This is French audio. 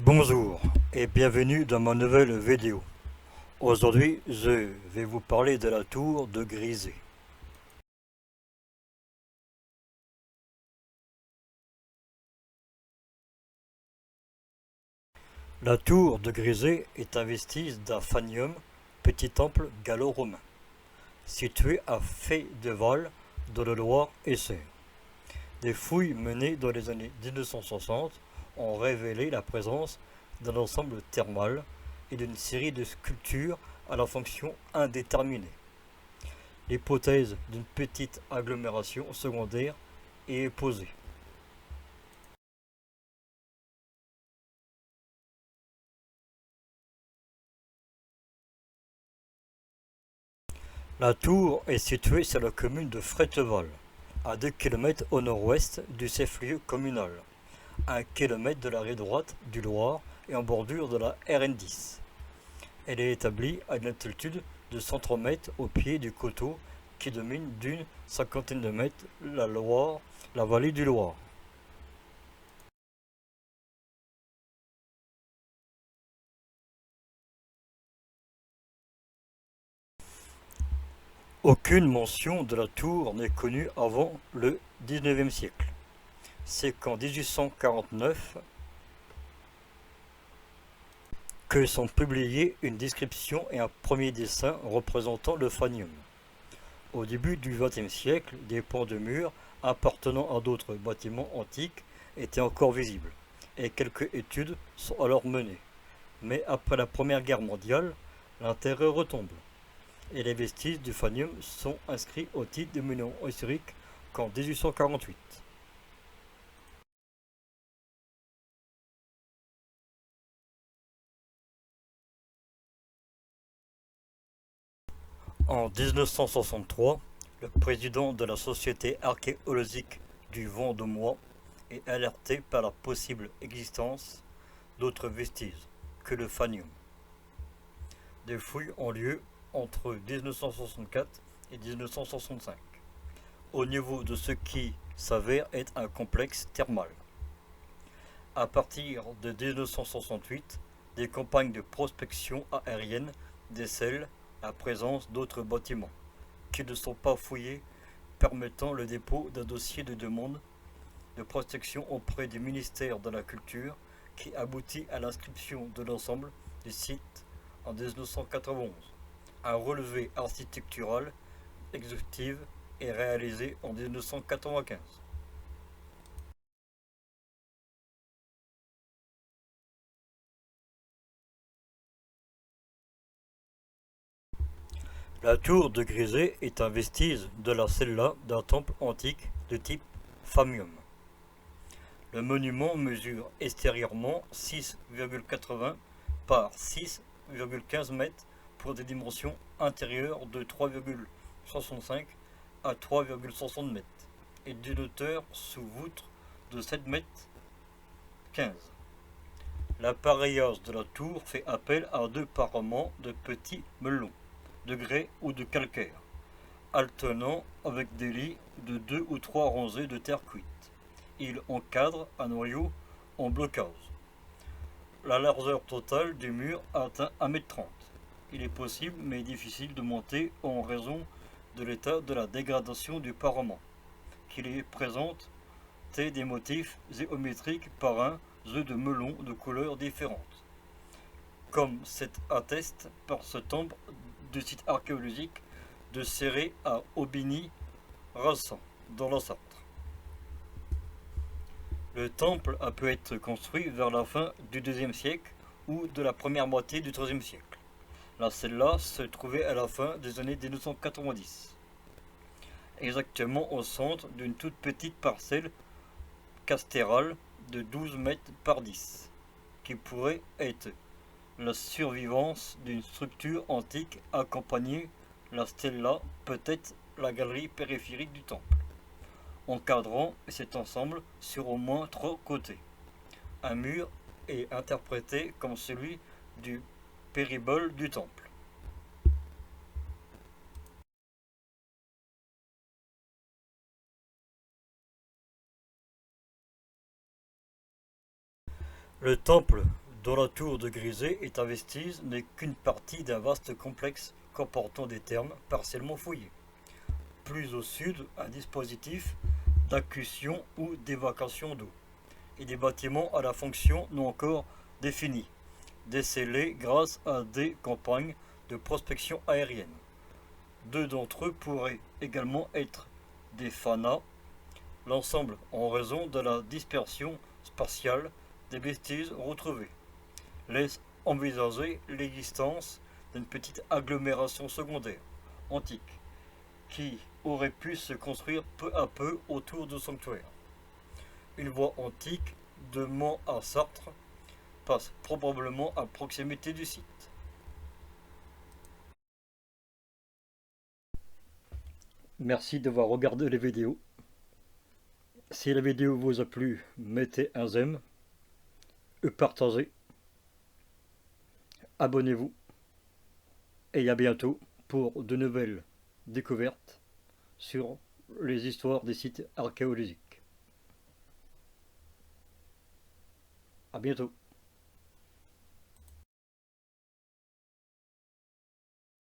Bonjour et bienvenue dans ma nouvelle vidéo. Aujourd'hui, je vais vous parler de la tour de Grisé. La tour de Grisé est un vestige d'un fanium, petit temple gallo-romain, situé à Fay-de-Val, dans le Loir-et-Cher. Des fouilles menées dans les années 1960 ont révélé la présence d'un ensemble thermal et d'une série de sculptures à la fonction indéterminée. L'hypothèse d'une petite agglomération secondaire est posée. La tour est située sur la commune de Fréteval, à 2 km au nord-ouest du chef-lieu communal, à 1 km de la rive droite du Loir et en bordure de la RN10. Elle est établie à une altitude de 103 mètres au pied du coteau qui domine d'une cinquantaine de mètres la Loire, la vallée du Loir. Aucune mention de la tour n'est connue avant le XIXe siècle. C'est qu'en 1849 que sont publiés une description et un premier dessin représentant le fanium. Au début du XXe siècle, des pans de murs appartenant à d'autres bâtiments antiques étaient encore visibles, et quelques études sont alors menées. Mais après la Première Guerre mondiale, l'intérêt retombe, et les vestiges du fanium sont inscrits au titre des monuments historiques qu'en 1848. En 1963, le président de la Société archéologique du Vent-de-Mois est alerté par la possible existence d'autres vestiges que le fanium. Des fouilles ont lieu entre 1964 et 1965, au niveau de ce qui s'avère être un complexe thermal. À partir de 1968, des campagnes de prospection aérienne décèlent la présence d'autres bâtiments qui ne sont pas fouillés, permettant le dépôt d'un dossier de demande de protection auprès du ministère de la Culture qui aboutit à l'inscription de l'ensemble du site en 1991. Un relevé architectural exhaustif est réalisé en 1995. La tour de Grisé est un vestige de la cella d'un temple antique de type Famium. Le monument mesure extérieurement 6,80 par 6,15 mètres pour des dimensions intérieures de 3,65 à 3,60 mètres et d'une hauteur sous voûte de 7 mètres 15. L'appareillage de la tour fait appel à deux parements de petits melons, de grès ou de calcaire, alternant avec des lits de 2 ou 3 rangées de terre cuite. Il encadre un noyau en blocage. La largeur totale du mur atteint 1,30 m. Il est possible mais difficile de monter en raison de l'état de la dégradation du parement, qui les présente des motifs géométriques par un jeu de melons de couleurs différentes, comme c'est atteste par ce temple du site archéologique de Céré à Aubigny-Rassan, dans la Sarthe. Le temple a pu être construit vers la fin du IIe siècle ou de la première moitié du IIIe siècle. La cella se trouvait à la fin des années 1990, exactement au centre d'une toute petite parcelle castérale de 12 mètres par 10, qui pourrait être la survivance d'une structure antique accompagnée la stella, peut-être la galerie périphérique du temple, encadrant cet ensemble sur au moins 3 côtés. Un mur est interprété comme celui du péribole du temple. Le temple dont la tour de Grisé est un vestige, n'est qu'une partie d'un vaste complexe comportant des thermes partiellement fouillés. Plus au sud, un dispositif d'accusation ou d'évacuation d'eau, et des bâtiments à la fonction non encore définie, décelés grâce à des campagnes de prospection aérienne. Deux d'entre eux pourraient également être des fanas, l'ensemble en raison de la dispersion spatiale des vestiges retrouvés laisse envisager l'existence d'une petite agglomération secondaire, antique, qui aurait pu se construire peu à peu autour du sanctuaire. Une voie antique de Mont à Sartre passe probablement à proximité du site. Merci d'avoir regardé les vidéos. Si la vidéo vous a plu, mettez un j'aime, partagez, abonnez-vous et à bientôt pour de nouvelles découvertes sur les histoires des sites archéologiques. À bientôt.